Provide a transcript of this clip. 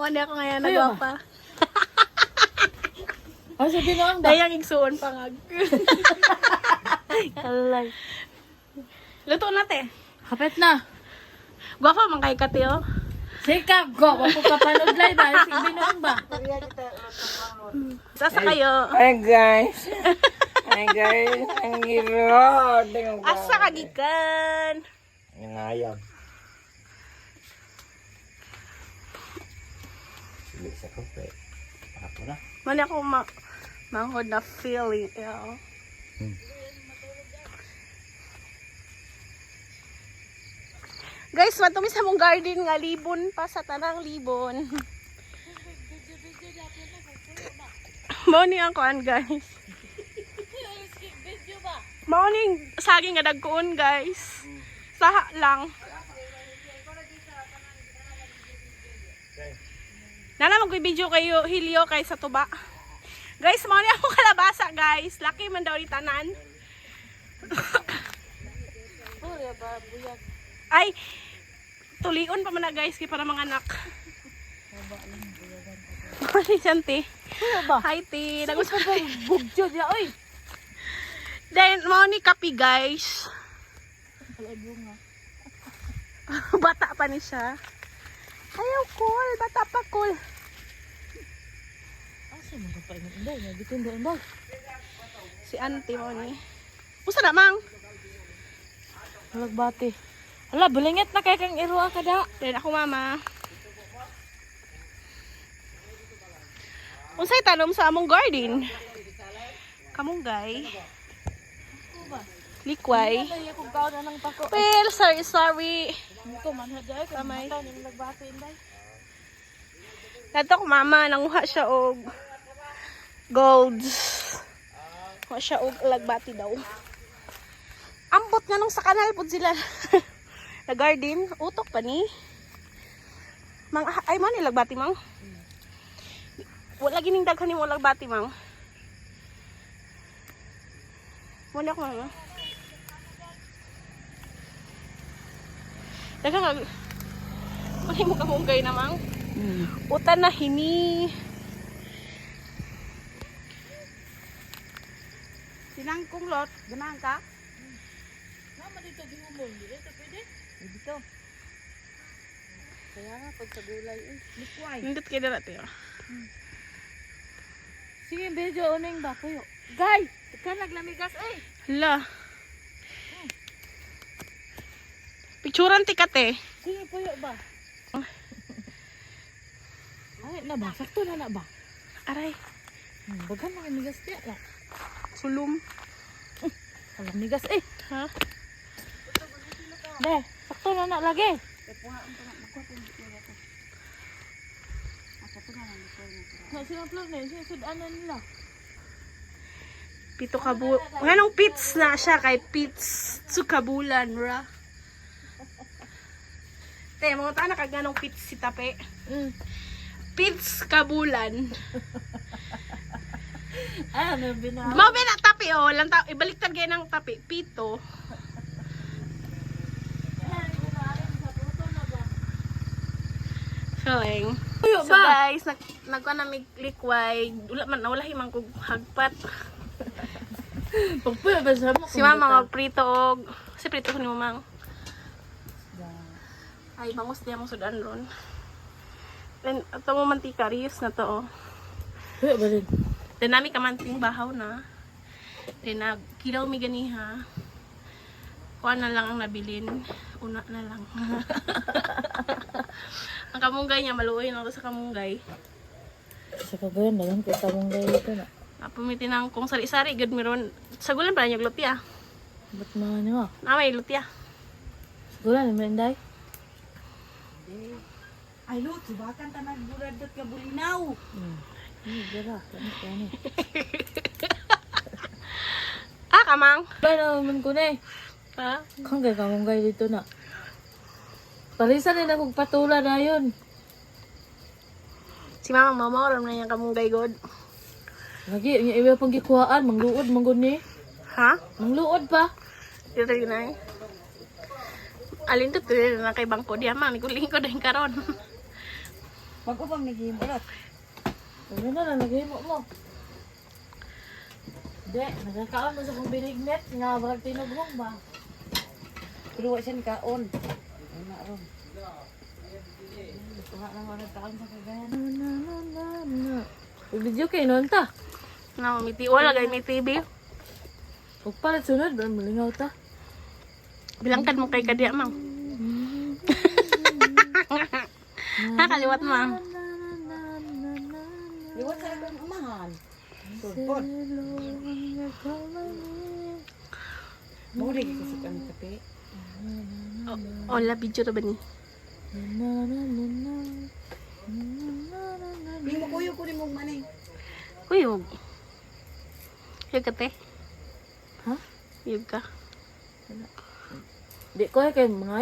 Muna ako ngayon Ayaw nagwapa. Ano sabi mo ang ba? Dayang igsuon pangag. Alay. Luto na te. Kapit na. Gwapa man kay kati oh. Sika, go. Wapo ka panuglay ba? Sige noon ba? Sasa kayo. Hi guys. Hi guys. Ang hirot. Asa kagikan. Ang ayam. Sili sa kape. Ako na. Muna ako manghod na feeling. Yeah. Guys, matumi sa mong garden nga libon pa sa tanang libon. Morning ang kuan guys. Morning saging nga dagkuon guys. Saha lang. Nana mag-video kayo hilyo kay sa tuba. Guys, morning ako kalabasa guys. Laki man daw ni tanan. Ay, tulion pa man na guys, kaya para mga anak. Mali Santi. Hi Ti. Gusto ko bugjo niya, oy. Then, mo ni kapi guys. Bata pa ni siya. Ayaw cool, bata pa cool. Asa mo ka pa inday, nabitin do inday. Si auntie mo ni. Usa na mang. Malagbati. Ala, bulingit na kay kang iruwa ka da. Then ako mama. Unsay tanom sa among garden? Kamunggay. Likway. Ay, ako gaon na ng pako. Well, sorry. Ko man haday ka Kamay. mata ni malagbati inday. Nato ko mama, nanguha siya og golds. Nanguha siya og lagbati daw. Ambot nga nung sa kanal po sila. Na garden, utok pa ni. Ay man, lagbati mang. Wala gining daghan ni mo lagbati mang. Muna ko mama. Daghang nga. Muna mo kamunggay na mang. Utan na hini. Sinang kumlot, ganahan ka? Mama dito di mo dito pwede? Dito. Kaya nga pag sa gulay likway. Nindot kayo na natin. Sige, medyo uning ba kuyo. Gay, ka naglamigas eh. Hala. Picturean ti kate. Sige puyo ba? Ay, na ba? Sakto na ba? Aray, Bagan mga migas niya na. sulum. Alam migas eh. Ha? De, sakto na lagi. Na sila plug na, sila sudanan nila. Pito kabu. Nganong pits na siya kay pits su kabulan ra. Te, mga tayo nakaganong pits si tape. Pits kabulan. Ano binaw? Mabe na tapi oh, lang ibaliktad kayo ng tapi. Pito. Feeling. So guys, nagkuha na mig likway. Wala himang kog hagpat. Pagpuyo ba sa mo? Si mama magprito og si prito ko ni mamang. Ay, bangus diya mong sudan ron. Then, ito mo mantika, rius na to, oh. Puyo ba rin? Then, nami kamanting bahaw na. Then, kilaw mi ganiha. Kuha na lang ang nabilin. Una na lang. Ang kamunggay niya, maluoy na ako sa kamunggay. Sa kagayan na lang, kita mong gaya ito na. Napumiti ng kung sari-sari, good meron. Sa gulan pala niya lutya. Ba't mga nyo? Namay lutya. Siguro na menday? Ay, no, subakan tanag buradot ka bulinaw. Gara, kani. Ah, kamang. Ba naman ko na eh. Ha? Kang gaya kamong gaya dito na. Parisan nila kong patula na yun. Si mamang mama, alam na niyang kamunggay god. Lagi, yung iba pang gikuhaan, mangluod, manggod ni. Ha? Mangluod pa. Dito yun ay. Alin to na kay bangko diya, mang. Niguling ko din karon. Pag-upang nag-iimulot. Ano na lang, naghimo mo. Hindi, nagkakaon mo sa kong binignet. Nga, barag tinugmong ba? Pero siya ni kaon. Ay na ron. Tuha lang ako nagkaon sa kagayan. Video kay noon ta. Na, wala gay may TV. Huwag palit sunod, ba malingaw ta? Bilangkan mo kay Kadya, mang. Kaliwat mo, ang. Liwat sa akong amahan. Tulpon. Mori ka sa kami kape. Ola, video to ba ni? Di mo kuyo ko ni mong maning. Kuyog. Yug ka, te? Ha? Yug ka. Di ko kay mga